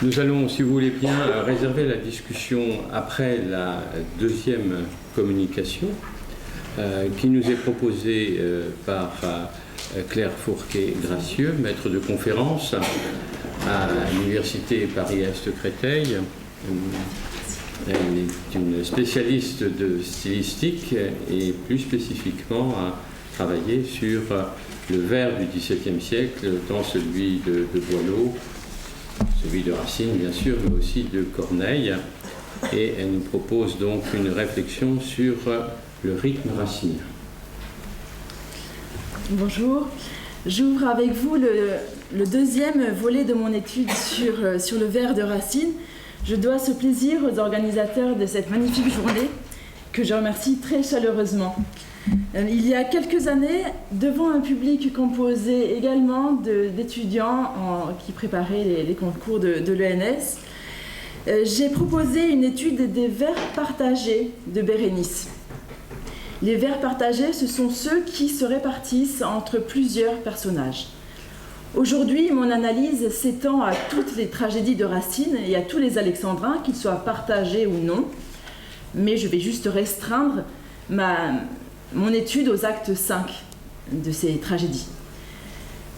Nous allons, si vous voulez bien, réserver la discussion après la deuxième communication qui nous est proposée par Claire Fourquet-Gracieux, maître de conférence à l'Université Paris-Est Créteil. Elle est une spécialiste de stylistique et plus spécifiquement a travaillé sur le vers du XVIIe siècle, tant celui de Boileau, celui de Racine bien sûr, mais aussi de Corneille. Et elle nous propose donc une réflexion sur le rythme racinien. Bonjour, j'ouvre avec vous le deuxième volet de mon étude sur le vers de Racine. Je dois ce plaisir aux organisateurs de cette magnifique journée, que je remercie très chaleureusement. Il y a quelques années, devant un public composé également d'étudiants qui préparaient les concours de l'ENS, j'ai proposé une étude des vers partagés de Bérénice. Les vers partagés, ce sont ceux qui se répartissent entre plusieurs personnages. Aujourd'hui, mon analyse s'étend à toutes les tragédies de Racine et à tous les alexandrins, qu'ils soient partagés ou non, mais je vais juste restreindre mon étude aux actes 5 de ces tragédies.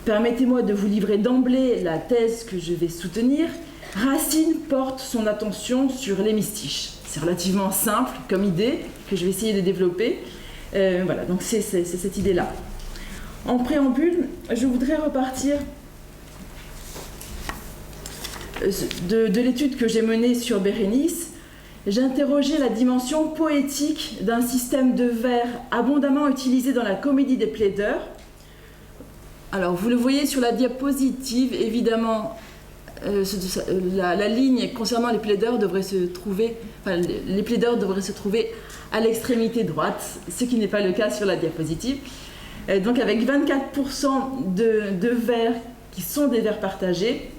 Permettez-moi de vous livrer d'emblée la thèse que je vais soutenir. Racine porte son attention sur l'hémistiche. C'est relativement simple comme idée que je vais essayer de développer. Voilà, donc c'est cette idée-là. En préambule, je voudrais repartir de l'étude que j'ai menée sur Bérénice. J'ai interrogé la dimension poétique d'un système de vers abondamment utilisé dans la comédie des plaideurs. Alors, vous le voyez sur la diapositive, évidemment, la ligne concernant les plaideurs devrait se trouver, les plaideurs devraient se trouver à l'extrémité droite, ce qui n'est pas le cas sur la diapositive. Donc, avec 24% de vers qui sont des vers partagés,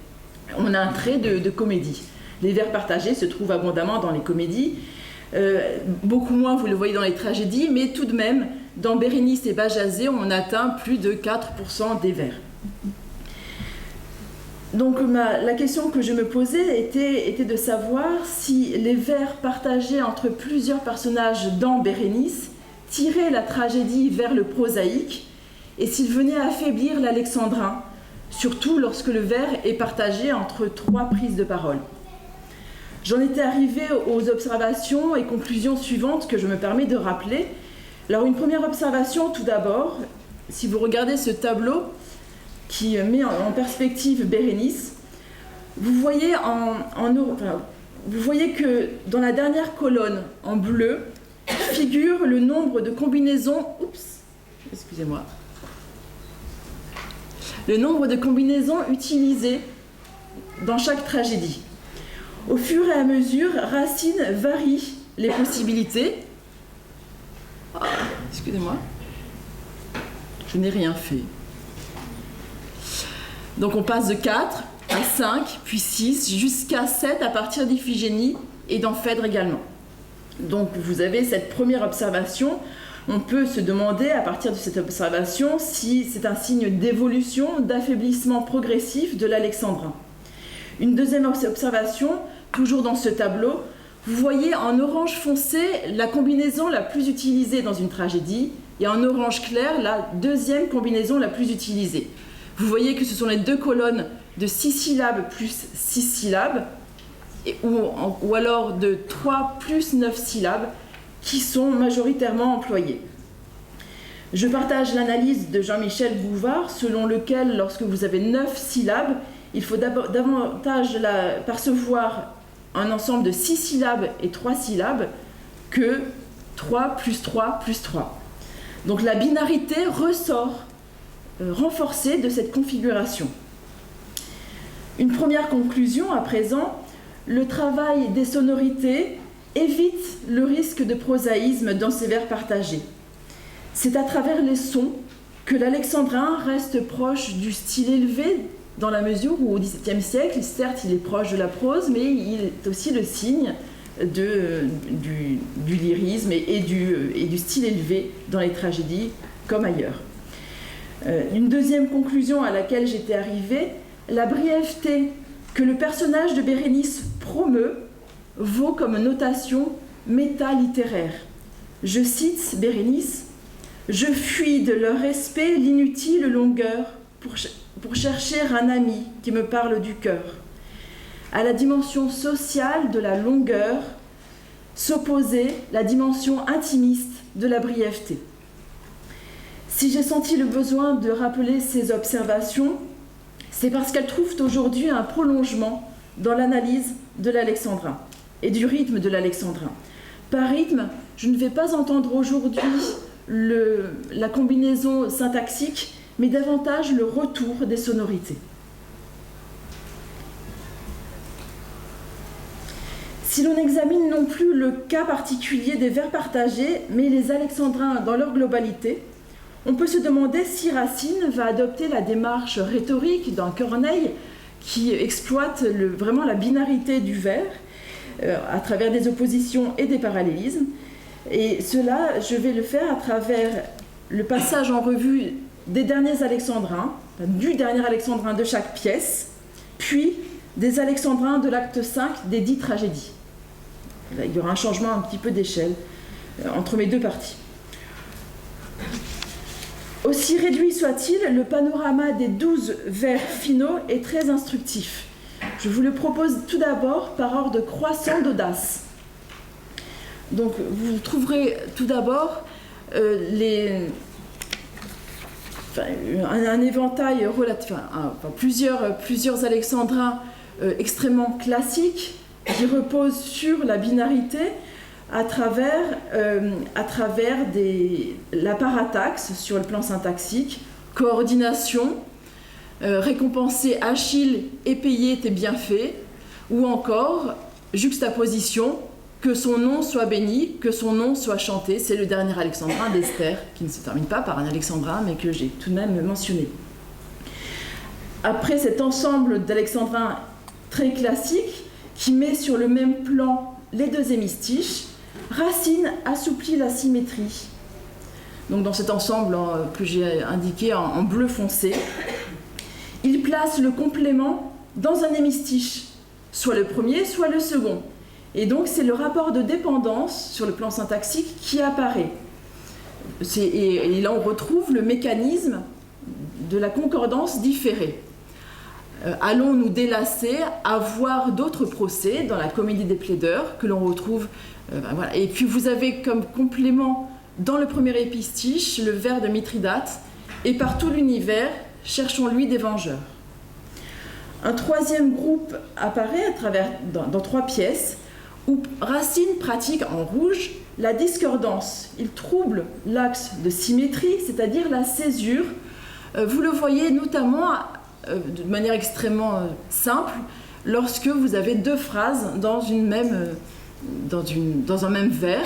on a un trait de comédie. Les vers partagés se trouvent abondamment dans les comédies, beaucoup moins, vous le voyez, dans les tragédies, mais tout de même, dans Bérénice et Bajazet, on atteint plus de 4% des vers. Donc la question que je me posais était de savoir si les vers partagés entre plusieurs personnages dans Bérénice tiraient la tragédie vers le prosaïque et s'ils venaient affaiblir l'alexandrin, surtout lorsque le vers est partagé entre 3 prises de parole. J'en étais arrivée aux observations et conclusions suivantes que je me permets de rappeler. Alors une première observation tout d'abord, si vous regardez ce tableau qui met en perspective Bérénice, vous voyez que dans la dernière colonne en bleu figure le nombre de combinaisons, le nombre de combinaisons utilisées dans chaque tragédie. Au fur et à mesure, Racine varie les possibilités. Excusez-moi, je n'ai rien fait. Donc on passe de 4 à 5, puis 6, jusqu'à 7 à partir d'Iphigénie et dans Phèdre également. Donc vous avez cette première observation. On peut se demander à partir de cette observation si c'est un signe d'évolution, d'affaiblissement progressif de l'alexandrin. Une deuxième observation, toujours dans ce tableau, vous voyez en orange foncé la combinaison la plus utilisée dans une tragédie et en orange clair la deuxième combinaison la plus utilisée. Vous voyez que ce sont les 2 colonnes de 6 syllabes plus 6 syllabes ou alors de 3 plus 9 syllabes qui sont majoritairement employées. Je partage l'analyse de Jean-Michel Bouvard selon lequel lorsque vous avez 9 syllabes, il faut davantage percevoir un ensemble de 6 syllabes et 3 syllabes que 3 plus 3 plus 3. Donc la binarité ressort renforcée de cette configuration. Une première conclusion à présent, le travail des sonorités évite le risque de prosaïsme dans ces vers partagés. C'est à travers les sons que l'alexandrin reste proche du style élevé dans la mesure où au XVIIe siècle, certes, il est proche de la prose, mais il est aussi le signe du lyrisme et du style élevé dans les tragédies comme ailleurs. Une deuxième conclusion à laquelle j'étais arrivée, la brièveté que le personnage de Bérénice promeut vaut comme notation métalittéraire. Je cite Bérénice: « Je fuis de leur respect l'inutile longueur pour chercher un ami qui me parle du cœur. À la dimension sociale de la longueur s'opposait la dimension intimiste de la brièveté. » Si j'ai senti le besoin de rappeler ces observations, c'est parce qu'elles trouvent aujourd'hui un prolongement dans l'analyse de l'alexandrin et du rythme de l'alexandrin. Par rythme, je ne vais pas entendre aujourd'hui la combinaison syntaxique, mais davantage le retour des sonorités. Si l'on examine non plus le cas particulier des vers partagés, mais les alexandrins dans leur globalité, on peut se demander si Racine va adopter la démarche rhétorique d'un Corneille qui exploite vraiment la binarité du vers à travers des oppositions et des parallélismes. Et cela, je vais le faire à travers le passage en revue des derniers alexandrins, du dernier alexandrin de chaque pièce, puis des alexandrins de l'acte 5 des 10 tragédies. Là, il y aura un changement un petit peu d'échelle entre mes deux parties. Aussi réduit soit-il, le panorama des 12 vers finaux est très instructif. Je vous le propose tout d'abord par ordre croissant d'audace. Donc vous trouverez tout d'abord un éventail relatif, plusieurs alexandrins extrêmement classiques qui reposent sur la binarité à travers la parataxe sur le plan syntaxique, coordination, récompenser Achille et payer tes bienfaits, ou encore juxtaposition, que son nom soit béni, que son nom soit chanté. C'est le dernier alexandrin d'Esther, qui ne se termine pas par un alexandrin, mais que j'ai tout de même mentionné. Après cet ensemble d'alexandrins très classiques, qui met sur le même plan les deux hémistiches, Racine assouplit la symétrie. Donc dans cet ensemble que j'ai indiqué en bleu foncé, il place le complément dans un hémistiche, soit le premier, soit le second. Et donc c'est le rapport de dépendance sur le plan syntaxique qui apparaît. Et là on retrouve le mécanisme de la concordance différée. Allons nous délasser à voir d'autres procès dans la comédie des plaideurs que l'on retrouve. Voilà. Et puis vous avez comme complément dans le premier épistiche le vers de Mithridate, et par tout l'univers, cherchons-lui des vengeurs. Un troisième groupe apparaît dans 3 pièces où Racine pratique en rouge la discordance. Il trouble l'axe de symétrie, c'est-à-dire la césure. Vous le voyez notamment de manière extrêmement simple lorsque vous avez 2 phrases dans un même vers.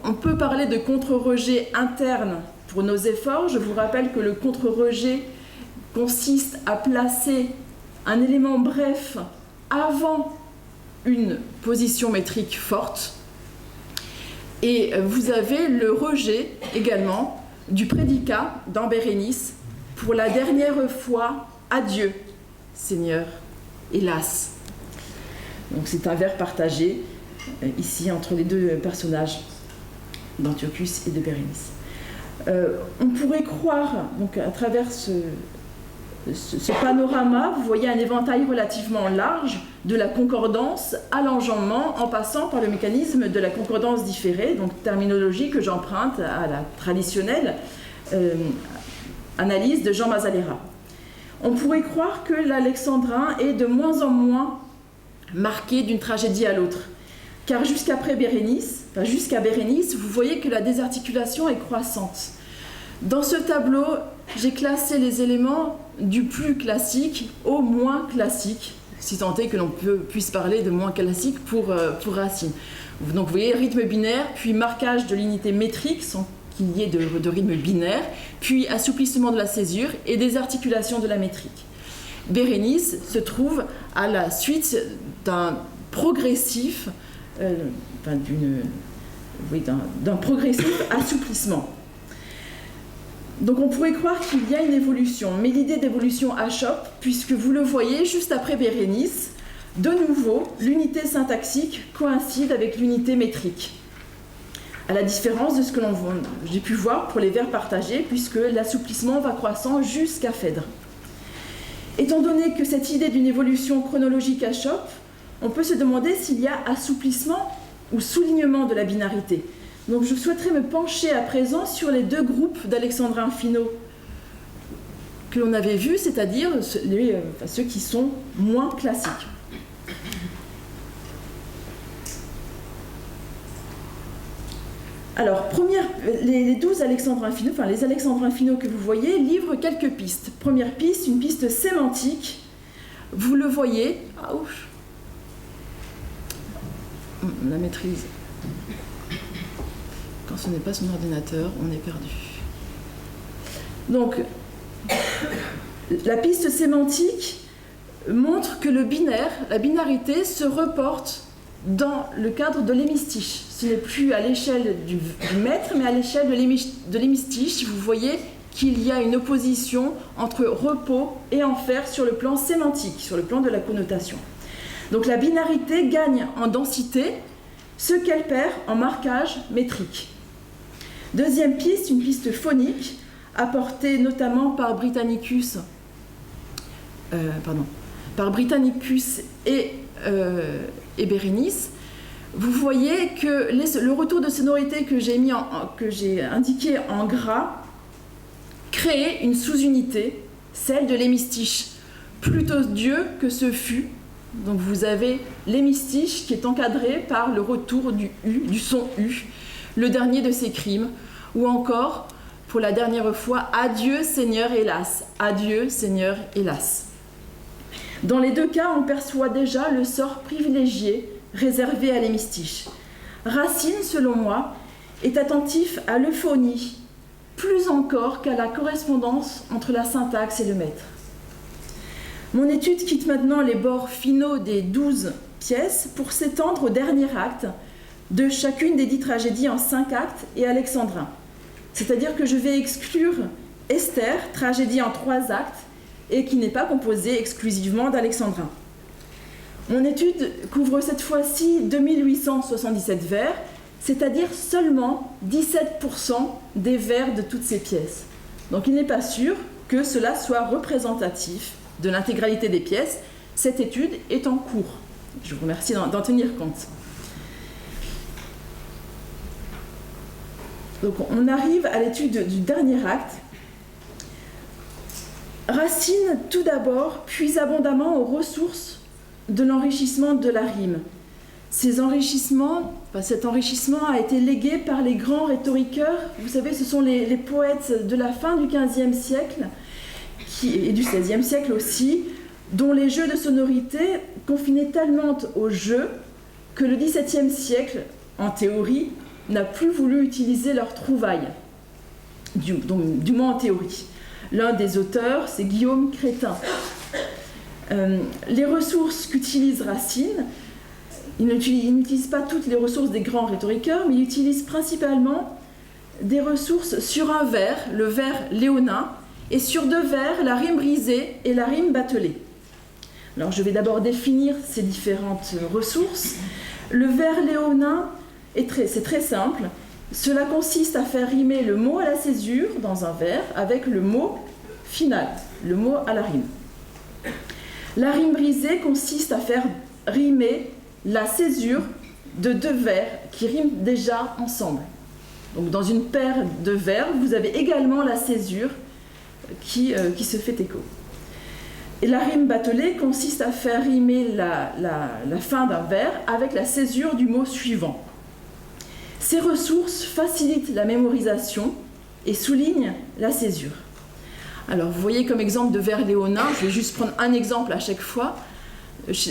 On peut parler de contre-rejet interne pour nos efforts. Je vous rappelle que le contre-rejet consiste à placer un élément bref avant une position métrique forte. Et vous avez le rejet également du prédicat dans Bérénice pour la dernière fois, adieu, Seigneur, hélas. Donc c'est un vers partagé ici entre les 2 personnages d'Antiochus et de Bérénice. On pourrait croire, donc à travers ce panorama, vous voyez un éventail relativement large de la concordance à l'enjambement en passant par le mécanisme de la concordance différée, donc terminologie que j'emprunte à la traditionnelle analyse de Jean Mazalera. On pourrait croire que l'alexandrin est de moins en moins marqué d'une tragédie à l'autre, car jusqu'à Bérénice, vous voyez que la désarticulation est croissante. Dans ce tableau, j'ai classé les éléments du plus classique au moins classique, si tant est que l'on puisse parler de moins classique pour Racine. Donc vous voyez, rythme binaire, puis marquage de l'unité métrique, sans qu'il y ait de rythme binaire, puis assouplissement de la césure et désarticulation de la métrique. Bérénice se trouve à la suite d'un progressif, d'un progressif assouplissement. Donc on pourrait croire qu'il y a une évolution, mais l'idée d'évolution achoppe, puisque vous le voyez juste après Bérénice, de nouveau, l'unité syntaxique coïncide avec l'unité métrique. À la différence de ce que j'ai pu voir pour les verbes partagés, puisque l'assouplissement va croissant jusqu'à Phèdre. Étant donné que cette idée d'une évolution chronologique achoppe, on peut se demander s'il y a assouplissement ou soulignement de la binarité. Donc je souhaiterais me pencher à présent sur les deux groupes d'alexandrins finaux que l'on avait vus, c'est-à-dire ceux qui sont moins classiques. Alors, les 12 alexandrins finaux, enfin les alexandrins finaux que vous voyez, livrent quelques pistes. Première piste, une piste sémantique. Vous le voyez. La maîtrise. Quand ce n'est pas son ordinateur, on est perdu. Donc, la piste sémantique montre que le binaire, la binarité, se reporte dans le cadre de l'hémistiche. Ce n'est plus à l'échelle du mètre, mais à l'échelle de l'hémistiche. Vous voyez qu'il y a une opposition entre repos et enfer sur le plan sémantique, sur le plan de la connotation. Donc la binarité gagne en densité ce qu'elle perd en marquage métrique. Deuxième piste, une piste phonique, apportée notamment par Britannicus et Bérénice. Vous voyez que le retour de sonorité que j'ai indiqué en gras crée une sous-unité, celle de l'hémistiche, plutôt Dieu que ce fut. Donc vous avez l'hémistiche qui est encadré par le retour du U, du son U, le dernier de ces crimes, ou encore, pour la dernière fois, adieu Seigneur, hélas, adieu Seigneur, hélas. Dans les deux cas, on perçoit déjà le sort privilégié réservé à l'hémistiche. Racine, selon moi, est attentif à l'euphonie, plus encore qu'à la correspondance entre la syntaxe et le maître. Mon étude quitte maintenant les bords finaux des 12 pièces pour s'étendre au dernier acte de chacune des 10 tragédies en 5 actes et alexandrin. C'est-à-dire que je vais exclure Esther, tragédie en 3 actes, et qui n'est pas composée exclusivement d'alexandrins. Mon étude couvre cette fois-ci 2877 vers, c'est-à-dire seulement 17% des vers de toutes ces pièces. Donc il n'est pas sûr que cela soit représentatif de l'intégralité des pièces. Cette étude est en cours. Je vous remercie d'en tenir compte. Donc on arrive à l'étude du dernier acte. Racine, tout d'abord, puise abondamment aux ressources de l'enrichissement de la rime. Cet enrichissement a été légué par les grands rhétoriqueurs. Vous savez, ce sont les poètes de la fin du XVe siècle et du XVIe siècle aussi, dont les jeux de sonorité confinaient tellement au jeu que le XVIIe siècle, en théorie, n'a plus voulu utiliser leurs trouvailles, du moins en théorie. L'un des auteurs, c'est Guillaume Crétin. Les ressources qu'utilise Racine, il n'utilise pas toutes les ressources des grands rhétoriqueurs, mais il utilise principalement des ressources sur un vers, le vers léonin, et sur 2 vers, la rime brisée et la rime batelée. Alors je vais d'abord définir ces différentes ressources. Le vers léonin, c'est très simple. Cela consiste à faire rimer le mot à la césure dans un vers avec le mot final, le mot à la rime. La rime brisée consiste à faire rimer la césure de 2 vers qui riment déjà ensemble. Donc dans une paire de vers, vous avez également la césure qui se fait écho. Et la rime batelée consiste à faire rimer la fin d'un vers avec la césure du mot suivant. Ces ressources facilitent la mémorisation et soulignent la césure. Alors, vous voyez comme exemple de vers léonin, je vais juste prendre un exemple à chaque fois.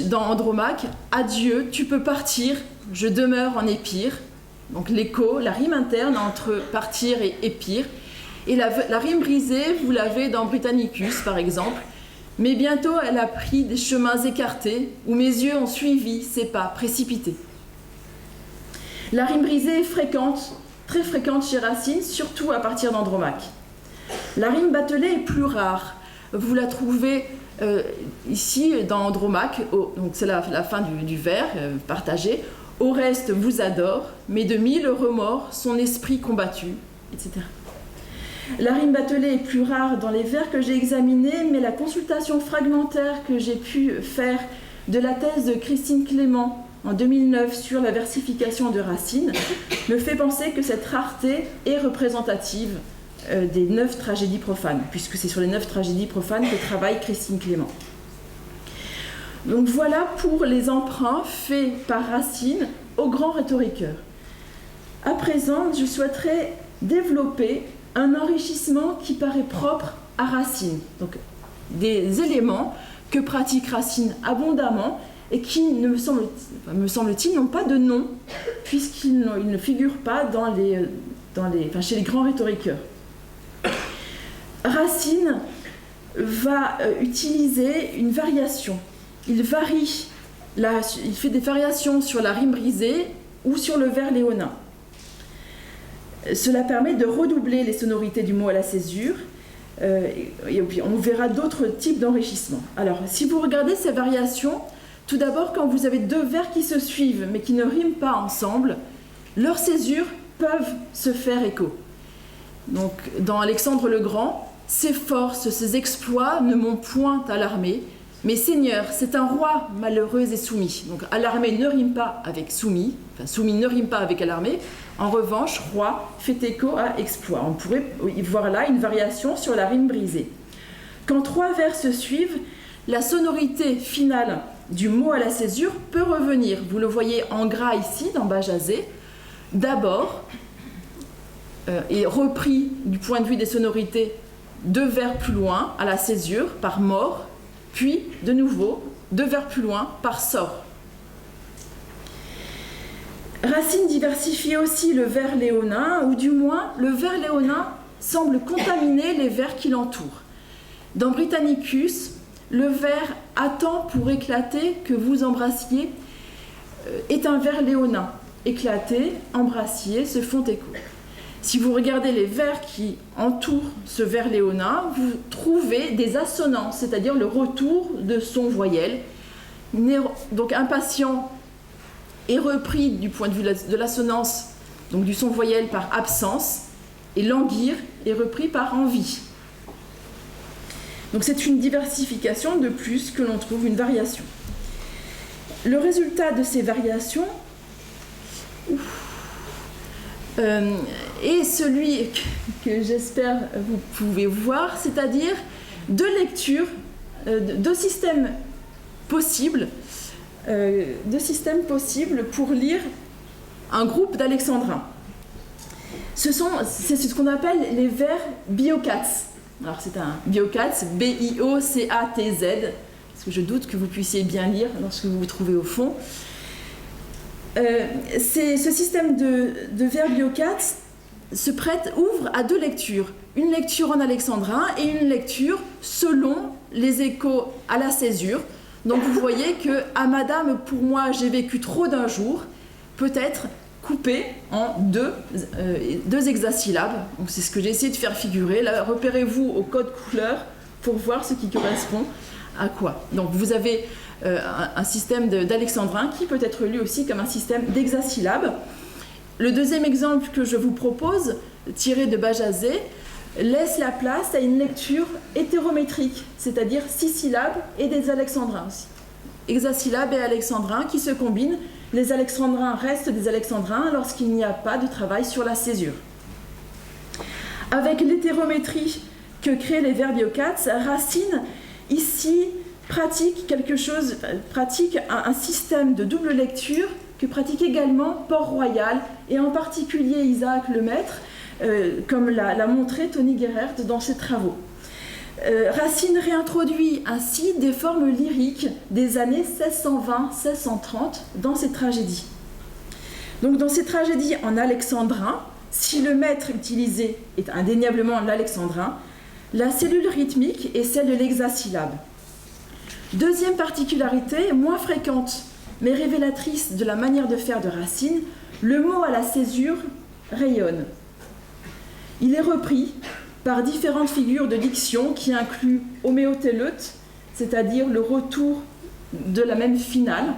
Dans Andromaque, adieu, tu peux partir, je demeure en Épire. Donc l'écho, la rime interne entre partir et épire. Et la rime brisée, vous l'avez dans Britannicus par exemple. Mais bientôt elle a pris des chemins écartés où mes yeux ont suivi ses pas précipités. La rime brisée est fréquente, très fréquente chez Racine, surtout à partir d'Andromaque. La rime batelée est plus rare. Vous la trouvez ici dans Andromaque, donc c'est la fin du vers partagé. Au reste vous adore, mais de 1000 remords, son esprit combattu, etc. La rime batelée est plus rare dans les vers que j'ai examinés, mais la consultation fragmentaire que j'ai pu faire de la thèse de Christine Clément en 2009 sur la versification de Racine me fait penser que cette rareté est représentative des 9 tragédies profanes, puisque c'est sur les 9 tragédies profanes que travaille Christine Clément. Donc voilà pour les emprunts faits par Racine aux grands rhétoriqueurs. À présent, je souhaiterais développer un enrichissement qui paraît propre à Racine. Donc des éléments que pratique Racine abondamment et qui, me semble-t-il, n'ont pas de nom, puisqu'ils ne figurent pas chez les grands rhétoriqueurs. Racine va utiliser une variation. Il fait des variations sur la rime brisée ou sur le vers léonin. Cela permet de redoubler les sonorités du mot à la césure. Et puis on verra d'autres types d'enrichissement. Alors, si vous regardez ces variations, tout d'abord, quand vous avez 2 vers qui se suivent mais qui ne riment pas ensemble, leurs césures peuvent se faire écho. Donc, dans Alexandre le Grand, ses forces, ses exploits ne m'ont point alarmé, mais Seigneur, c'est un roi malheureux et soumis. Donc, alarmé ne rime pas avec soumis, enfin soumis ne rime pas avec alarmé. En revanche, roi fait écho à exploit. On pourrait voir là une variation sur la rime brisée. Quand 3 vers se suivent, la sonorité finale du mot à la césure peut revenir. Vous le voyez en gras ici, dans Bajazet. D'abord, et repris du point de vue des sonorités 2 vers plus loin, à la césure, par mort, puis, de nouveau, 2 vers plus loin, par sort. Racine diversifie aussi le vers léonin, ou du moins, le vers léonin semble contaminer les vers qui l'entourent. Dans Britannicus, le vers « attends pour éclater que vous embrassiez » est un vers léonin. Éclater, embrassier se font écho. Si vous regardez les vers qui entourent ce vers léonin, vous trouvez des assonances, c'est-à-dire le retour de son voyelle. Donc impatient est repris du point de vue de l'assonance, donc du son voyelle par absence, et languir est repris par envie. Donc c'est une diversification de plus que l'on trouve une variation. Le résultat de ces variations est celui que j'espère vous pouvez voir, c'est-à-dire 2 lectures, 2 systèmes possibles, pour lire un groupe d'alexandrins. C'est ce qu'on appelle les vers biocats. Alors c'est un biocats, B-I-O-C-A-T-Z, parce que je doute que vous puissiez bien lire lorsque vous vous trouvez au fond. Ce système de vers biocats ouvre à 2 lectures. Une lecture en alexandrin et une lecture selon les échos à la césure. Donc vous voyez que « À madame, pour moi, j'ai vécu trop d'un jour » peut être coupé en 2 hexasyllabes. Donc c'est ce que j'ai essayé de faire figurer. Là, repérez-vous au code couleur pour voir ce qui correspond à quoi. Donc vous avez un système d'alexandrin qui peut être lu aussi comme un système d'hexasyllabes. Le deuxième exemple que je vous propose, tiré de Bajazet, laisse la place à une lecture hétérométrique, c'est-à-dire 6 syllabes et des alexandrins aussi. Hexasyllabes et alexandrins qui se combinent. Les alexandrins restent des alexandrins lorsqu'il n'y a pas de travail sur la césure. Avec l'hétérométrie que créent les vers biocats, Racine, ici, pratique un système de double lecture que pratique également Port-Royal et en particulier Isaac Lemaître, comme l'a montré Tony Gerhard dans ses travaux. Racine réintroduit ainsi des formes lyriques des années 1620-1630 dans ses tragédies. Donc dans ces tragédies en alexandrin, si le maître utilisé est indéniablement l'alexandrin, la cellule rythmique est celle de l'hexasyllabe. Deuxième particularité, moins fréquente, mais révélatrice de la manière de faire de Racine, le mot à la césure rayonne. Il est repris par différentes figures de diction qui incluent homéotéleute, c'est-à-dire le retour de la même finale,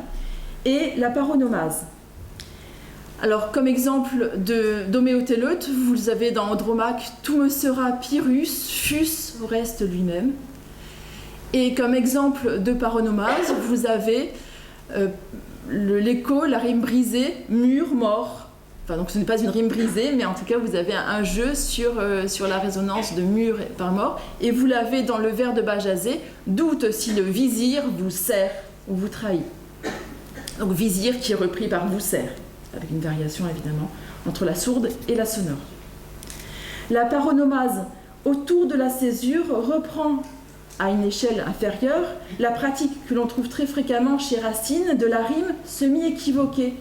et la paronomase. Alors, comme exemple d'homéotéleute, vous avez dans Andromaque « tout me sera Pyrrhus, fus reste lui-même ». Et comme exemple de paronomase, vous avez l'écho, la rime brisée, mur, mort. Enfin, donc ce n'est pas une rime brisée, mais en tout cas, vous avez un jeu sur la résonance de mur par mort. Et vous l'avez dans le vers de Bajazet, doute si le vizir vous sert ou vous trahit. Donc vizir qui est repris par vous sert, avec une variation évidemment entre la sourde et la sonore. La paronomase autour de la césure reprend à une échelle inférieure la pratique que l'on trouve très fréquemment chez Racine de la rime semi-équivoquée.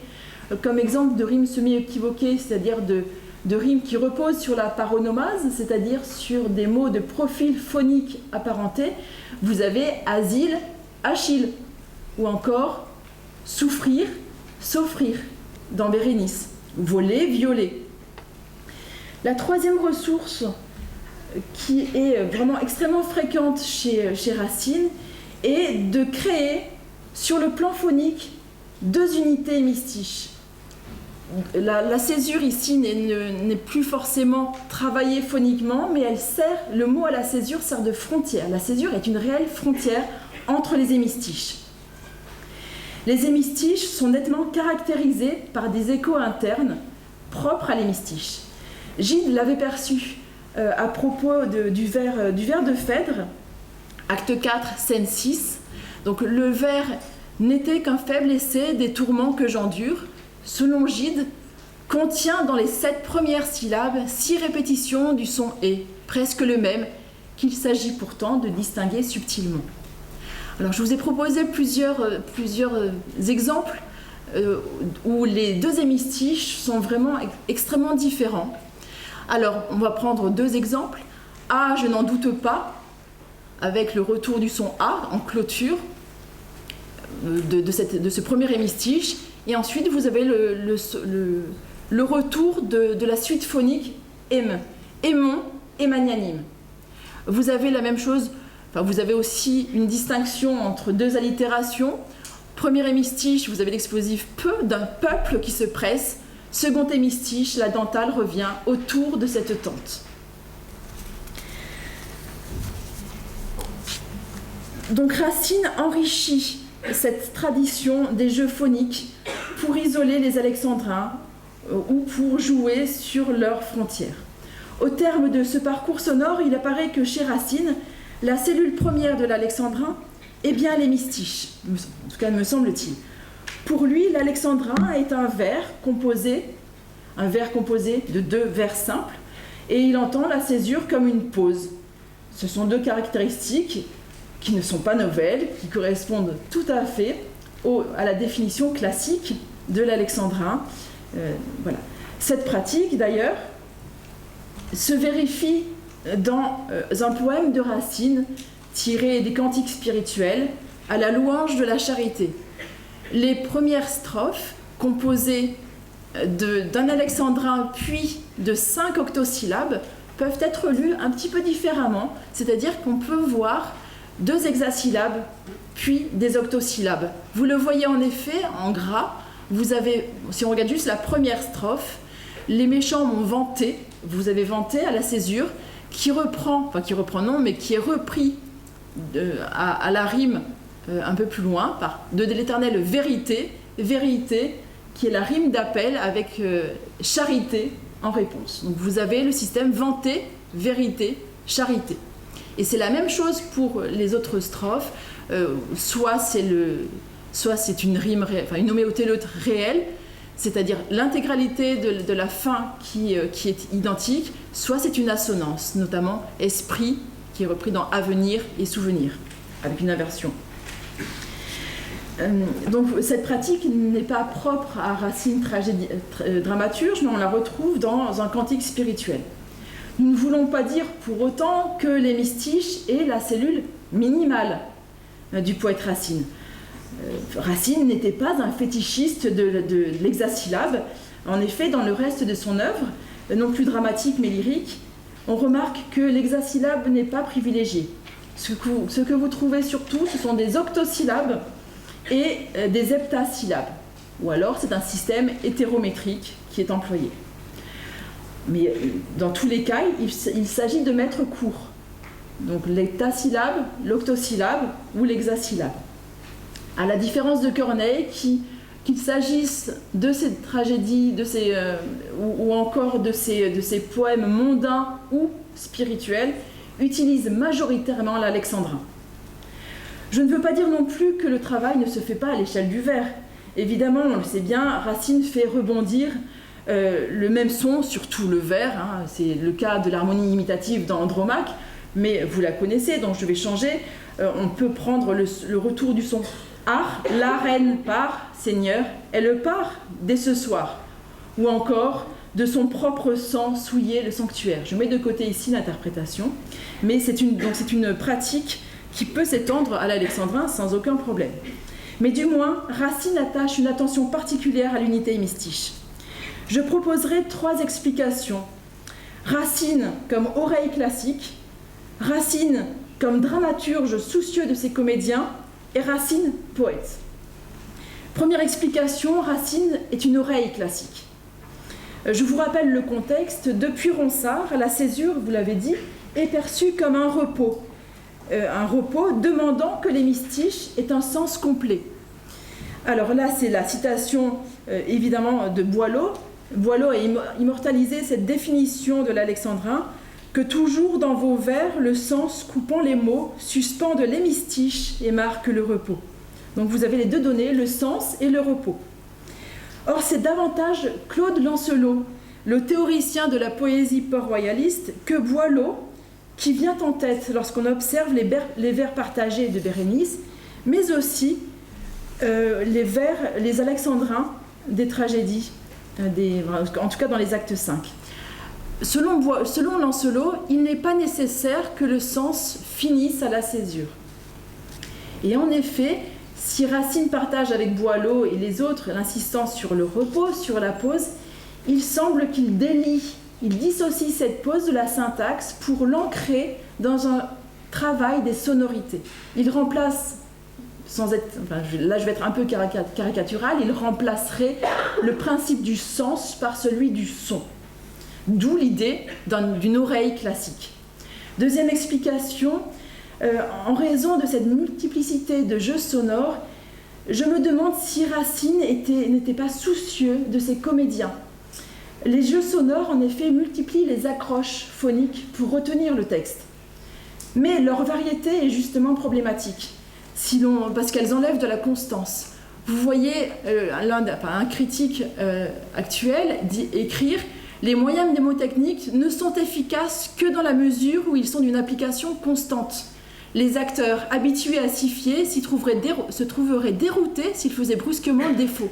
Comme exemple de rime semi-équivoquée, c'est-à-dire de rime qui repose sur la paronomase, c'est-à-dire sur des mots de profil phonique apparenté, vous avez asile, Achille, ou encore souffrir, s'offrir dans Bérénice, voler, violer. La troisième ressource qui est vraiment extrêmement fréquente chez Racine est de créer sur le plan phonique deux unités hémistiches. La césure ici n'est plus forcément travaillée phoniquement, mais le mot à la césure sert de frontière. La césure est une réelle frontière entre les hémistiches. Les hémistiches sont nettement caractérisés par des échos internes propres à l'hémistiche. Gide l'avait perçu à propos du vers de Phèdre, acte 4, scène 6. Donc le vers n'était qu'un faible essai des tourments que j'endure, selon Gide, contient dans les 7 premières syllabes 6 répétitions du son « et », presque le même, qu'il s'agit pourtant de distinguer subtilement. Alors je vous ai proposé plusieurs exemples où les deux hémistiches sont vraiment extrêmement différents. Alors on va prendre 2 exemples. « Ah, je n'en doute pas », avec le retour du son « A » en clôture de ce premier hémistiche. Et ensuite, vous avez le retour de la suite phonique « aime »,« aimons » et « magnanime ». Vous avez la même chose, vous avez aussi une distinction entre 2 allitérations. Premier hémistiche, vous avez l'explosif « peu » d'un peuple qui se presse. Second hémistiche, la dentale revient autour de cette tente. Donc Racine enrichit cette tradition des jeux phoniques pour isoler les alexandrins ou pour jouer sur leurs frontières. Au terme de ce parcours sonore, il apparaît que chez Racine, la cellule première de l'alexandrin est bien l'hémistiche, en tout cas me semble-t-il. Pour lui, l'alexandrin est un vers composé de 2 vers simples, et il entend la césure comme une pause. Ce sont 2 caractéristiques qui ne sont pas nouvelles, qui correspondent tout à fait à la définition classique de l'alexandrin. Voilà. Cette pratique, d'ailleurs, se vérifie dans un poème de Racine tiré des Cantiques spirituels à la louange de la charité. Les premières strophes, composées d'un alexandrin puis de 5 octosyllabes, peuvent être lues un petit peu différemment, c'est-à-dire qu'on peut voir 2 hexasyllabes puis des octosyllabes. Vous le voyez en effet en gras, vous avez, si on regarde juste la première strophe, les méchants m'ont vanté, vous avez vanté à la césure, qui est repris à la rime un peu plus loin par de l'éternelle vérité, vérité, qui est la rime d'appel avec charité en réponse. Donc vous avez le système vanté, vérité, charité. Et c'est la même chose pour les autres strophes, soit c'est une rime, une homéotéleute réelle, c'est-à-dire l'intégralité de la fin qui est identique, soit c'est une assonance, notamment esprit, qui est repris dans avenir et souvenir, avec une inversion. Donc cette pratique n'est pas propre à Racine dramaturge, mais on la retrouve dans un cantique spirituel. Nous ne voulons pas dire pour autant que l'hémistiche est la cellule minimale du poète Racine. Racine n'était pas un fétichiste de l'hexasyllabe. En effet, dans le reste de son œuvre, non plus dramatique mais lyrique, on remarque que l'hexasyllabe n'est pas privilégié. Ce que vous trouvez surtout, ce sont des octosyllabes et des heptasyllabes. Ou alors c'est un système hétérométrique qui est employé. Mais dans tous les cas, il s'agit de mettre court. Donc l'heptasyllabe, l'octosyllabe ou l'hexasyllabe. À la différence de Corneille, qu'il s'agisse de ces tragédies, ou encore de ces poèmes mondains ou spirituels, utilise majoritairement l'alexandrin. Je ne veux pas dire non plus que le travail ne se fait pas à l'échelle du vers. Évidemment, on le sait bien, Racine fait rebondir le même son sur tout le vers. Hein. C'est le cas de l'harmonie imitative dans Andromaque, mais vous la connaissez, donc je vais changer. On peut prendre le retour du son. Ar, la reine part, Seigneur, elle part dès ce soir. Ou encore, de son propre sang souiller le sanctuaire. Je mets de côté ici l'interprétation, mais c'est une pratique qui peut s'étendre à l'alexandrin sans aucun problème. Mais du moins, Racine attache une attention particulière à l'unité hémistiche. Je proposerai 3 explications. Racine comme oreille classique, Racine comme dramaturge soucieux de ses comédiens, et Racine poète. Première explication, Racine est une oreille classique. Je vous rappelle le contexte. Depuis Ronsard, la césure, vous l'avez dit, est perçue comme un repos demandant que l'hémistiche ait un sens complet. Alors là, c'est la citation évidemment de Boileau. Boileau a immortalisé cette définition de l'alexandrin, que toujours dans vos vers, le sens coupant les mots suspende l'hémistiche et marque le repos. Donc vous avez les deux données, le sens et le repos. Or, c'est davantage Claude Lancelot, le théoricien de la poésie port-royaliste, que Boileau, qui vient en tête lorsqu'on observe les vers partagés de Bérénice, mais aussi les alexandrins des tragédies, en tout cas dans les actes 5. Selon Lancelot, il n'est pas nécessaire que le sens finisse à la césure. Et en effet, si Racine partage avec Boileau et les autres l'insistance sur le repos, sur la pause, il semble qu'il dissocie cette pause de la syntaxe pour l'ancrer dans un travail des sonorités. Il remplace, là je vais être un peu caricatural, il remplacerait le principe du sens par celui du son. D'où l'idée d'une oreille classique. Deuxième explication, en raison de cette multiplicité de jeux sonores, je me demande si Racine n'était pas soucieux de ses comédiens. Les jeux sonores, en effet, multiplient les accroches phoniques pour retenir le texte. Mais leur variété est justement problématique, parce qu'elles enlèvent de la constance. Vous voyez un critique actuel écrire « Les moyens mnémotechniques ne sont efficaces que dans la mesure où ils sont d'une application constante. Les acteurs habitués à s'y fier se trouveraient déroutés s'ils faisaient brusquement défaut.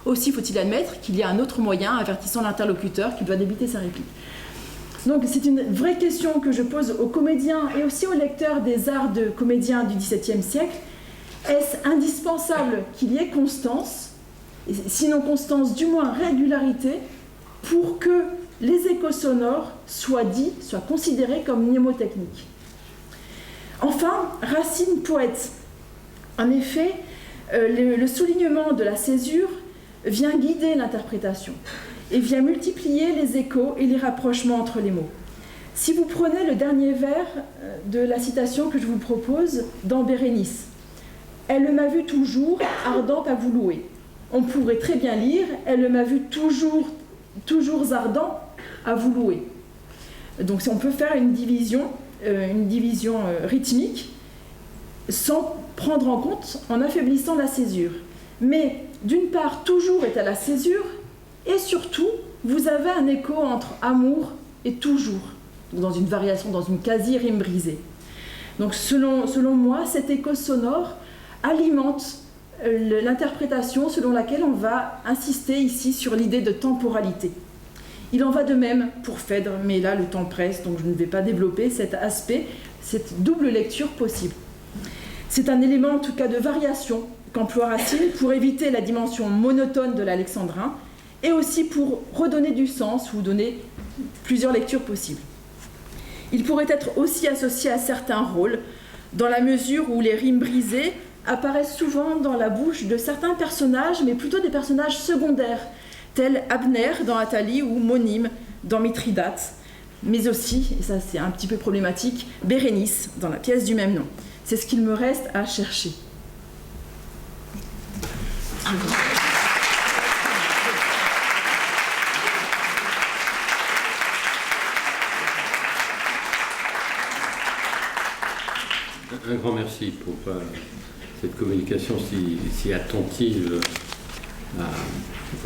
Aussi faut-il admettre qu'il y a un autre moyen avertissant l'interlocuteur qu'il doit débiter sa réplique. » Donc c'est une vraie question que je pose aux comédiens et aussi aux lecteurs des arts de comédiens du XVIIe siècle. Est-ce indispensable qu'il y ait constance, sinon constance, du moins régularité, pour que les échos sonores soient considérés comme mnémotechniques? Enfin, Racine poète. En effet, le soulignement de la césure vient guider l'interprétation et vient multiplier les échos et les rapprochements entre les mots. Si vous prenez le dernier vers de la citation que je vous propose dans Bérénice, « Elle m'a vu toujours ardente à vous louer ». On pourrait très bien lire « Elle m'a vu toujours ardent à vous louer ». Donc on peut faire une division rythmique sans prendre en compte, en affaiblissant la césure. Mais d'une part, toujours est à la césure, et surtout, vous avez un écho entre amour et toujours, dans une variation, dans une quasi-rime brisée. Donc selon moi, cet écho sonore alimente l'interprétation selon laquelle on va insister ici sur l'idée de temporalité. Il en va de même pour Phèdre, mais là le temps presse, donc je ne vais pas développer cet aspect, cette double lecture possible. C'est un élément en tout cas de variation qu'emploie Racine pour éviter la dimension monotone de l'alexandrin et aussi pour redonner du sens ou donner plusieurs lectures possibles. Il pourrait être aussi associé à certains rôles, dans la mesure où les rimes brisées apparaissent souvent dans la bouche de certains personnages, mais plutôt des personnages secondaires, tels Abner dans Athalie ou Monime dans Mithridate, mais aussi, et ça c'est un petit peu problématique, Bérénice dans la pièce du même nom. C'est ce qu'il me reste à chercher. Un grand merci pour cette communication si attentive à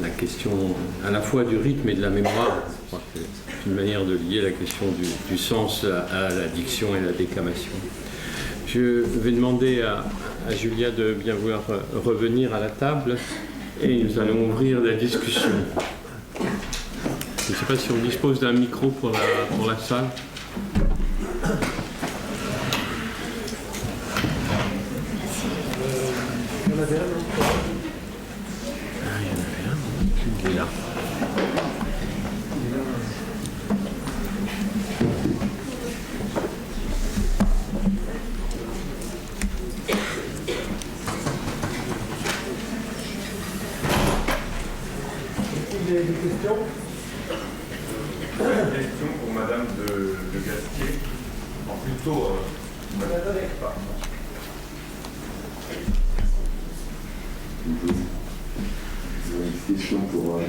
la question à la fois du rythme et de la mémoire. Je crois que c'est une manière de lier la question du sens à la diction et la déclamation. Je vais demander à Julia de bien vouloir revenir à la table et nous allons ouvrir la discussion. Je ne sais pas si on dispose d'un micro pour la salle. Il y en avait un, Il est là. Vous avez des questions? Une question pour Madame de Gasquier. Plutôt, Une question pour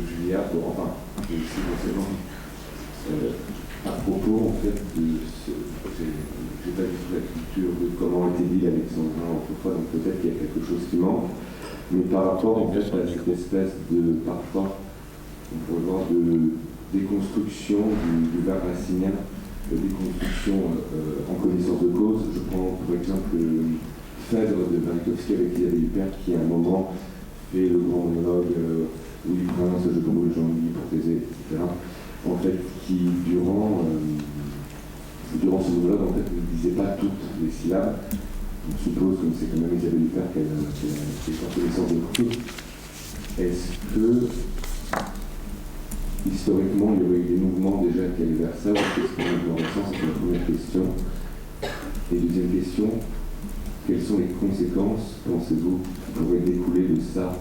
Julia, essentiellement à propos en fait de j'ai pas du tout la culture de comment était dit l'alexandrin autrefois, donc peut-être qu'il y a quelque chose qui manque, mais par rapport en fait à cette espèce de parfois on pourrait voir de déconstruction du vers racinien, de déconstruction en connaissance de cause. Je prends pour exemple Phèdre de Marikovski avec Isabelle Huppert qui à un moment fait le grand monologue où il prince, je tombe le Jean-Louis pour Thésée, etc. En fait, qui durant ce monologue en fait ne disait pas toutes les syllabes. On suppose, comme c'est quand même Isabelle Huppert qu'elle est en connaissance de cause. Est-ce que historiquement il y aurait eu des mouvements déjà qui allaient vers ça, ou est-ce que c'est un mouvement récent? C'est la première question. Et deuxième question, quelles sont les conséquences, pensez-vous, qui pourraient découler de ça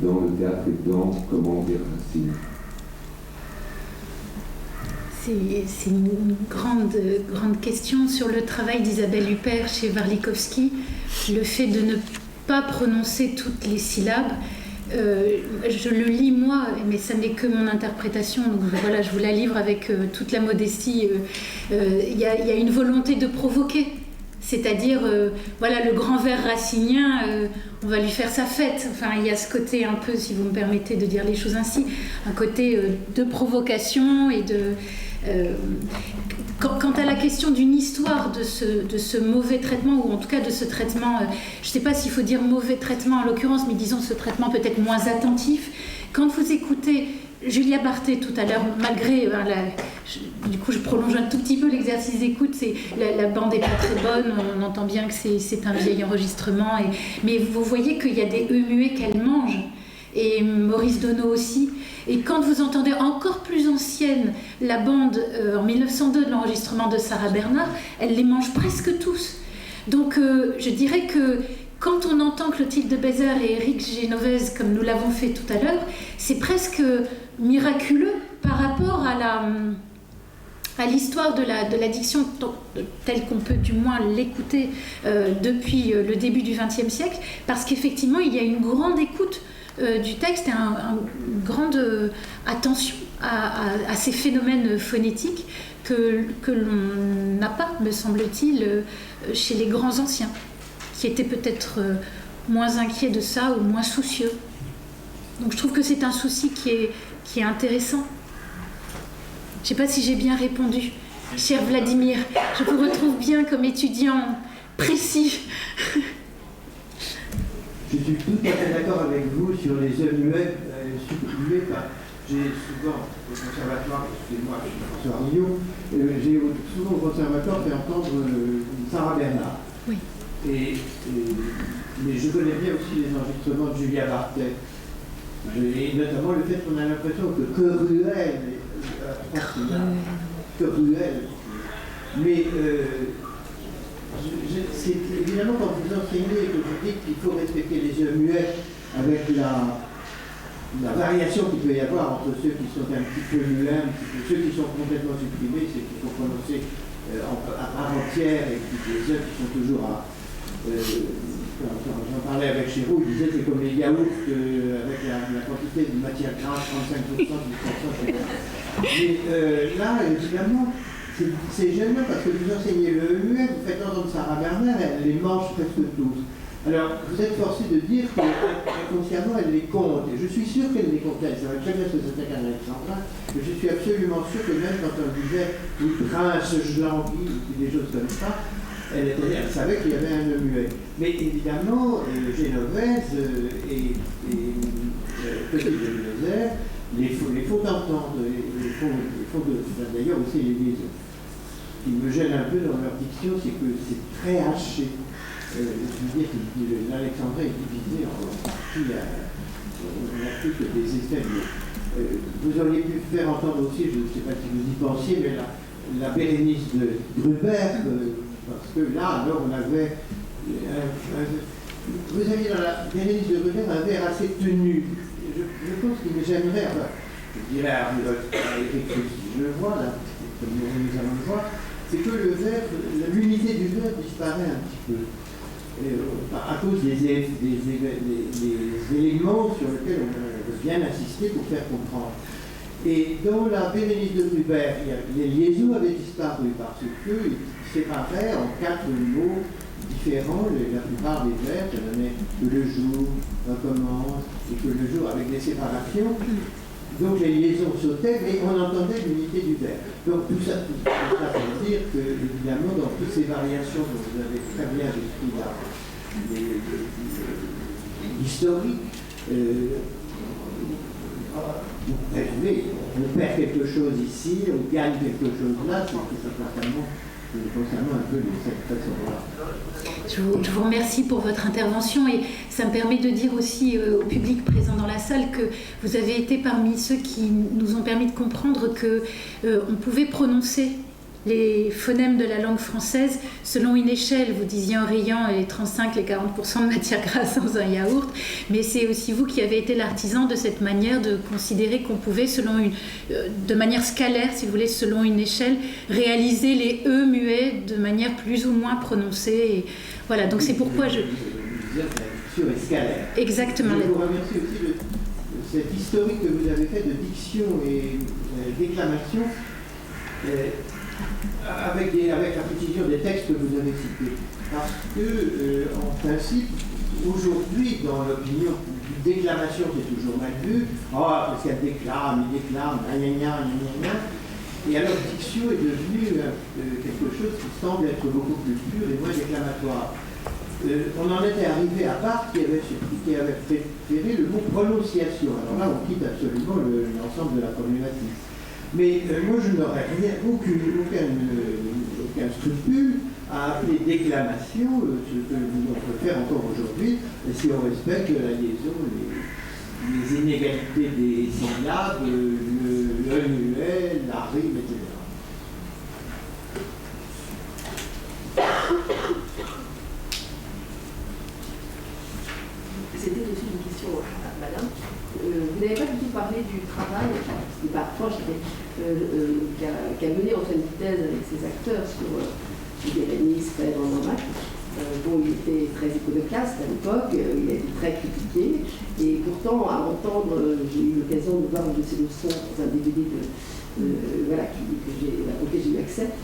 dans le théâtre et dans comment dire Racine? C'est une grande question sur le travail d'Isabelle Huppert chez Warlikowski. Le fait de ne pas prononcer toutes les syllabes. Je le lis moi, mais ça n'est que mon interprétation, donc voilà, je vous la livre avec toute la modestie. Il y a une volonté de provoquer. C'est-à-dire, voilà, le grand vers racinien, on va lui faire sa fête. Enfin, il y a ce côté un peu, si vous me permettez de dire les choses ainsi, un côté de provocation et de... Quant à la question d'une histoire de ce mauvais traitement, ou en tout cas de ce traitement, je ne sais pas s'il faut dire mauvais traitement en l'occurrence, mais disons ce traitement peut-être moins attentif, quand vous écoutez Julia Barthé tout à l'heure, malgré, du coup je prolonge un tout petit peu l'exercice d'écoute, la bande n'est pas très bonne, on entend bien que c'est un vieil enregistrement, mais vous voyez qu'il y a des E muets qu'elle mange, et Maurice Donneau aussi. Et quand vous entendez encore plus ancienne la bande en 1902 de l'enregistrement de Sarah Bernard, elle les mange presque tous. Donc je dirais que quand on entend Clotilde Bézard et Éric Génovèse, comme nous l'avons fait tout à l'heure, c'est presque miraculeux par rapport à l'histoire de la diction telle qu'on peut du moins l'écouter depuis le début du XXe siècle, parce qu'effectivement il y a une grande écoute du texte et une grande attention à ces phénomènes phonétiques que l'on n'a pas, me semble-t-il, chez les grands anciens, qui étaient peut-être moins inquiets de ça ou moins soucieux. Donc je trouve que c'est un souci qui est intéressant. Je ne sais pas si j'ai bien répondu, cher Vladimir. Je vous retrouve bien comme étudiant précis. Je suis tout à fait d'accord avec vous sur les œuvres muettes supprimées. J'ai souvent au conservatoire, excusez-moi, je suis professeur à Lyon, j'ai souvent au conservatoire fait entendre Sarah Bernard. Oui. Mais je connais bien aussi les enregistrements de Julia Barthé. Et notamment le fait qu'on a l'impression que Ruel, Mais c'est évidemment quand vous enseignez et que vous dites qu'il faut respecter les yeux muets avec la variation qu'il peut y avoir entre ceux qui sont un petit peu muets, ceux qui sont complètement supprimés, ceux qui sont prononcés à part entière et puis les autres qui sont toujours à... J'en parlais avec Chéroux, il disait c'est comme les yaourts avec la quantité de matière grasse, 35%, 10%, etc. Mais là, évidemment, c'est gênant parce que vous enseignez le muet, vous faites entendre Sarah Bernard, elle les mange presque tous. Alors, vous êtes forcé de dire qu'inconsciemment, elle les compte. Et je suis sûr qu'elle les compte. Elle savait très bien ce que c'était qu'un alexandrin. Mais je suis absolument sûr que même quand on disait « il prince, je languis » ou des choses comme ça, elle savait qu'il y avait un nœud muet. Mais évidemment, Génovèse et Petit de Lozère, les faux d'entendre, les faux de... D'ailleurs aussi les liaisons. Ce qui me gêne un peu dans leur diction, c'est que c'est très haché. Je veux dire que l'alexandrin est divisé en parties, on n'a plus que des effets. Vous auriez pu faire entendre aussi, je ne sais pas si vous y pensiez, mais la Bérénice de Gruber, parce que là, alors on avait... vous aviez dans la Bérénice de Gruber un vers assez tenu. Je pense qu'il me gênerait, enfin, je dirais à Éric Russi, je le vois là, comme nous allons le voir, c'est que le vers, l'unité du vers disparaît un petit peu. À cause des éléments sur lesquels on veut bien insister pour faire comprendre. Et dans la Bérénice de Gruber, les liaisons avaient disparu parce qu'ils séparaient en 4 mots différents. La plupart des vers, ça donnait que le jour recommence et que le jour avec des séparations. Donc les liaisons sautaient, mais on entendait l'unité du vers. Donc tout ça veut dire que, évidemment, dans toutes ces variations dont vous avez très bien décrit l'historique, on perd quelque chose ici, on gagne quelque chose là, c'est concernant un peu de cette façon-là. Je vous remercie pour votre intervention et ça me permet de dire aussi au public présent dans la salle que vous avez été parmi ceux qui nous ont permis de comprendre qu'on pouvait prononcer les phonèmes de la langue française selon une échelle. Vous disiez en riant les 35, les 40% de matière grasse dans un yaourt, mais c'est aussi vous qui avez été l'artisan de cette manière de considérer qu'on pouvait, de manière scalaire, si vous voulez, selon une échelle, réaliser les E muets de manière plus ou moins prononcée. Et voilà, donc c'est pourquoi je... La diction est scalaire. Exactement. Je vous remercie aussi de cette historique que vous avez fait de diction et déclamation. Avec la précision des textes que vous avez cités. Parce que, en principe, aujourd'hui, dans l'opinion, déclamation, c'est toujours mal vu. Parce qu'elle déclame, il déclame, gna. Et alors, diction est devenue quelque chose qui semble être beaucoup plus pur et moins déclamatoire. On en était arrivé à Barthes qui avait préféré le mot prononciation. Alors là, on quitte absolument l'ensemble de la problématique. Mais moi, je n'aurais aucun scrupule à appeler déclamation ce que nous on peut faire encore aujourd'hui, si on respecte la liaison, les inégalités des syllabes, le muet, la rime, etc. C'était aussi une question à madame. Vous n'avez pas du tout parlé du travail qui a mené Antoine Vitesse avec ses acteurs sur Bérénice, Phèdre, Andromaque, dont il était très iconoclaste à l'époque, il a été très critiqué, et pourtant, à entendre, j'ai eu l'occasion de voir une de ses leçons dans un DVD auquel j'ai eu accès.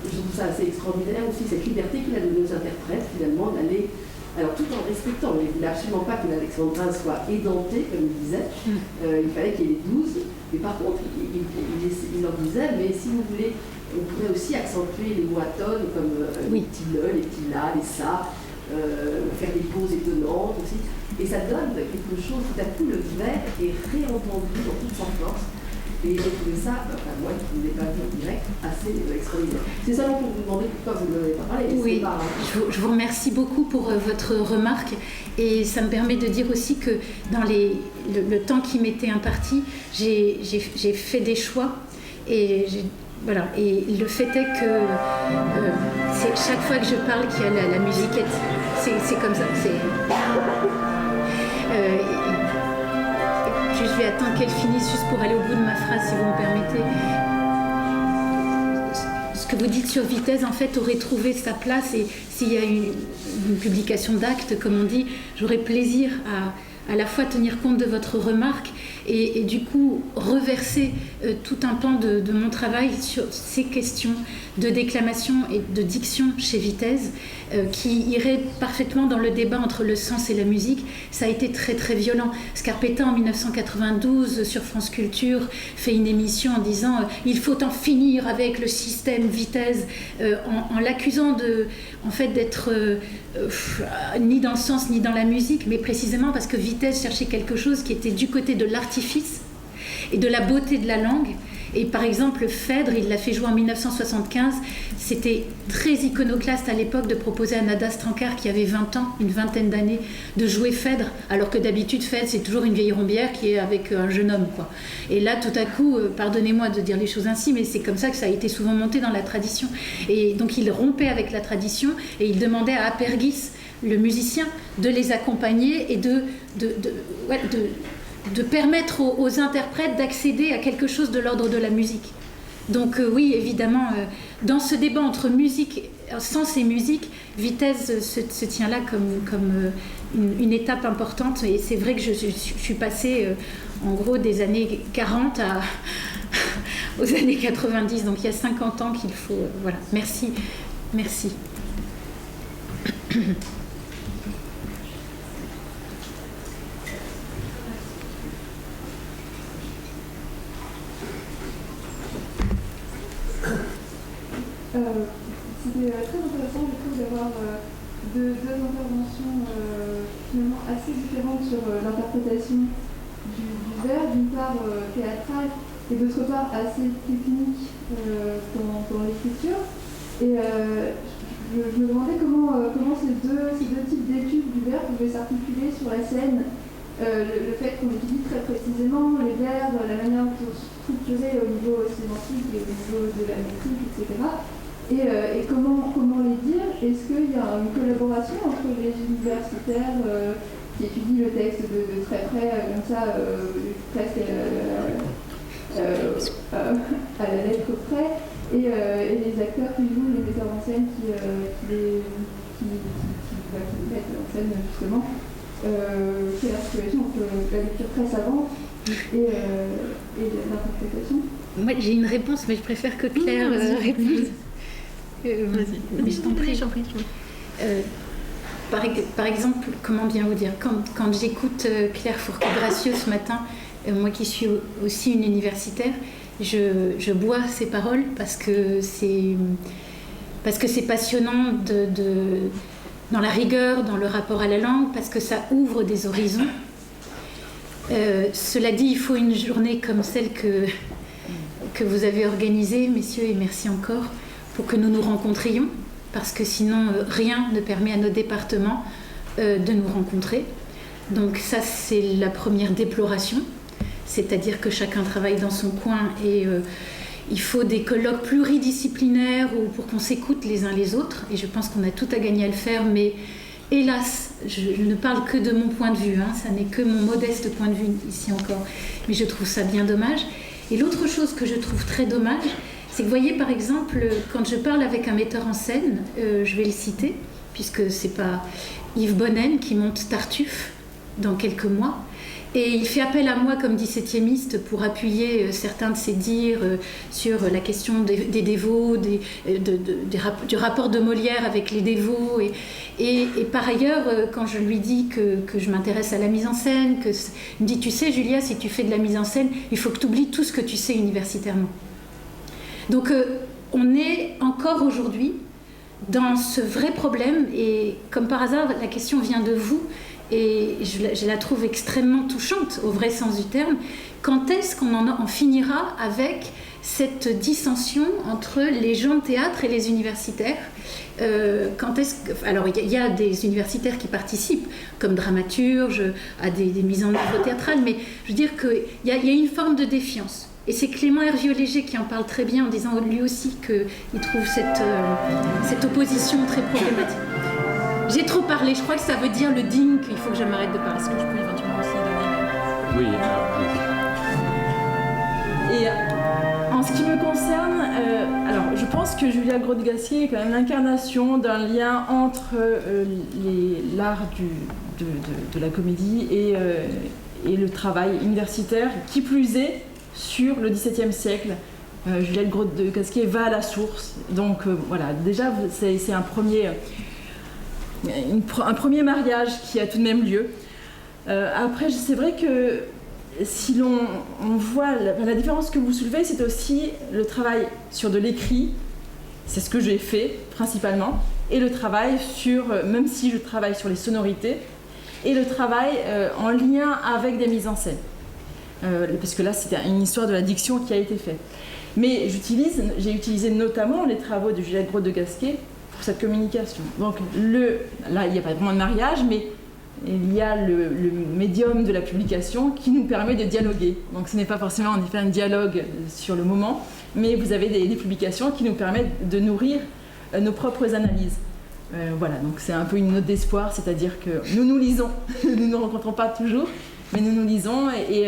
Je trouve ça assez extraordinaire aussi, cette liberté qu'il a donnée aux interprètes, finalement, d'aller. Alors, tout en respectant, il ne voulait absolument pas que l'alexandrin soit édenté, comme il disait. Il fallait qu'il y ait les 12. Mais par contre, il leur disait, mais si vous voulez, on pourrait aussi accentuer les mots atones, comme les petits le, les petits là, les ça, faire des pauses étonnantes aussi. Et ça donne quelque chose, tout à coup, le vers est réentendu dans toute sa force. Et j'ai trouvé ça, moi qui ne l'ai pas vu en direct, assez extraordinaire. C'est seulement pour vous demander pourquoi vous ne l'avez pas parlé. Oui, je vous remercie beaucoup pour votre remarque. Et ça me permet de dire aussi que dans le temps qui m'était imparti, j'ai fait des choix. Et voilà. Et le fait est que c'est chaque fois que je parle qu'il y a la musiquette, c'est comme ça. Je vais attendre qu'elle finisse juste pour aller au bout de ma phrase, si vous me permettez. Ce que vous dites sur Vitesse, en fait, aurait trouvé sa place, et s'il y a une publication d'actes, comme on dit, j'aurais plaisir à la fois tenir compte de votre remarque et du coup reverser tout un pan de mon travail sur ces questions de déclamation et de diction chez Vitesse, qui irait parfaitement dans le débat entre le sens et la musique. Ça a été très très violent. Scarpetta en 1992 sur France Culture fait une émission en disant il faut en finir avec le système Vitesse, en l'accusant d'être ni dans le sens ni dans la musique, mais précisément parce que Vitesse cherchait quelque chose qui était du côté de l'artifice et de la beauté de la langue. Et par exemple, Phèdre, il l'a fait jouer en 1975. C'était très iconoclaste à l'époque de proposer à Nada Strankar, qui avait 20 ans, une vingtaine d'années, de jouer Phèdre, alors que d'habitude, Phèdre, c'est toujours une vieille rombière qui est avec un jeune homme, quoi. Et là, tout à coup, pardonnez-moi de dire les choses ainsi, mais c'est comme ça que ça a été souvent monté dans la tradition. Et donc, il rompait avec la tradition et il demandait à Apergis, le musicien, de les accompagner et de permettre aux interprètes d'accéder à quelque chose de l'ordre de la musique. Donc oui, évidemment, dans ce débat entre musique, sens et musique, Vitesse se tient là comme une étape importante. Et c'est vrai que je suis passée en gros des années 40 aux années 90, donc il y a 50 ans qu'il faut... voilà, merci. C'était très intéressant du coup d'avoir deux interventions finalement assez différentes sur l'interprétation du vers, d'une part théâtrale et d'autre part assez technique dans l'écriture. Et je me demandais comment ces deux types d'études du vers pouvaient s'articuler sur la scène. Le fait qu'on étudie très précisément les vers, la manière dont ils sont structurés au niveau sémantique et au niveau de la métrique, etc. Et comment les dire? Est-ce qu'il y a une collaboration entre les universitaires qui étudient le texte de très près, comme ça, presque à la lettre près, et les acteurs qui jouent, les metteurs en scène qui mettent en scène justement? C'est l'articulation entre la lecture très savante et l'interprétation? Moi, j'ai une réponse, mais je préfère que Claire réponde. Vas-y. Je t'en prie. Par exemple, comment bien vous dire, quand j'écoute Claire Fourquet-Gracieux ce matin, moi qui suis aussi une universitaire, je bois ses paroles parce que c'est passionnant dans la rigueur, dans le rapport à la langue, parce que ça ouvre des horizons. Cela dit, il faut une journée comme celle que vous avez organisée, messieurs, et merci encore, pour que nous nous rencontrions, parce que sinon, rien ne permet à nos départements de nous rencontrer. Donc ça, c'est la première déploration, c'est-à-dire que chacun travaille dans son coin et il faut des colloques pluridisciplinaires pour qu'on s'écoute les uns les autres, et je pense qu'on a tout à gagner à le faire, mais hélas, je ne parle que de mon point de vue, ça n'est que mon modeste point de vue ici encore, mais je trouve ça bien dommage. Et l'autre chose que je trouve très dommage, c'est que vous voyez par exemple, quand je parle avec un metteur en scène, je vais le citer, puisque c'est pas Yves Bonnen qui monte Tartuffe dans quelques mois, et il fait appel à moi comme 17e pour appuyer certains de ses dires sur la question des dévots, du rapport de Molière avec les dévots. Et par ailleurs, quand je lui dis que je m'intéresse à la mise en scène, il me dit, tu sais Julia, si tu fais de la mise en scène, il faut que tu oublies tout ce que tu sais universitairement. Donc on est encore aujourd'hui dans ce vrai problème, et comme par hasard, la question vient de vous, et je la trouve extrêmement touchante au vrai sens du terme. Quand est-ce qu'on en finira avec cette dissension entre les gens de théâtre et les universitaires? Alors il y a des universitaires qui participent comme dramaturges à des mises en œuvre théâtrales, mais je veux dire qu'il y a une forme de défiance. Et c'est Clément Hervieux-Léger qui en parle très bien en disant lui aussi qu'il trouve cette opposition très problématique. J'ai trop parlé, je crois que ça veut dire le digne qu'il faut que je m'arrête de parler. Est-ce que je peux éventuellement aussi donner... Oui. Et en ce qui me concerne, alors je pense que Julia Groth-Gaskier est quand même l'incarnation d'un lien entre l'art de la comédie et le travail universitaire, qui plus est sur le XVIIe siècle. Juliette Groth-Gaskier va à la source. Donc voilà, déjà c'est un premier mariage qui a tout de même lieu. Après, c'est vrai que si on voit la différence que vous soulevez, c'est aussi le travail sur de l'écrit, c'est ce que j'ai fait principalement, et le travail sur, même si je travaille sur les sonorités, et le travail en lien avec des mises en scène. Parce que là, c'était une histoire de la diction qui a été faite. Mais j'ai utilisé notamment les travaux de Juliette Groth-Gaskier pour cette communication. Donc là, il n'y a pas vraiment de mariage, mais il y a le médium de la publication qui nous permet de dialoguer. Donc ce n'est pas forcément en effet un dialogue sur le moment, mais vous avez des publications qui nous permettent de nourrir nos propres analyses. Voilà, donc c'est un peu une note d'espoir, c'est-à-dire que nous lisons, nous ne nous rencontrons pas toujours, mais nous lisons et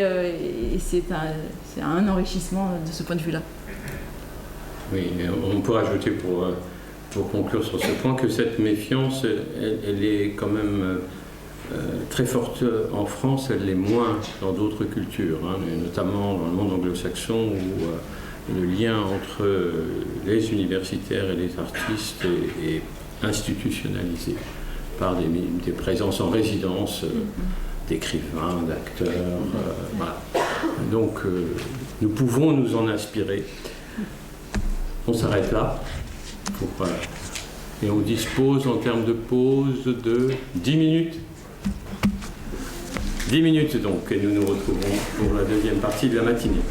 c'est un enrichissement de ce point de vue-là. Oui, on peut rajouter pour conclure sur ce point que cette méfiance, elle est quand même très forte en France, elle l'est moins dans d'autres cultures, hein, notamment dans le monde anglo-saxon où le lien entre les universitaires et les artistes est institutionnalisé par des présences en résidence d'écrivains, d'acteurs. Voilà. Donc nous pouvons nous en inspirer. On s'arrête là et on dispose en termes de pause de 10 minutes. 10 minutes donc, et nous nous retrouvons pour la deuxième partie de la matinée.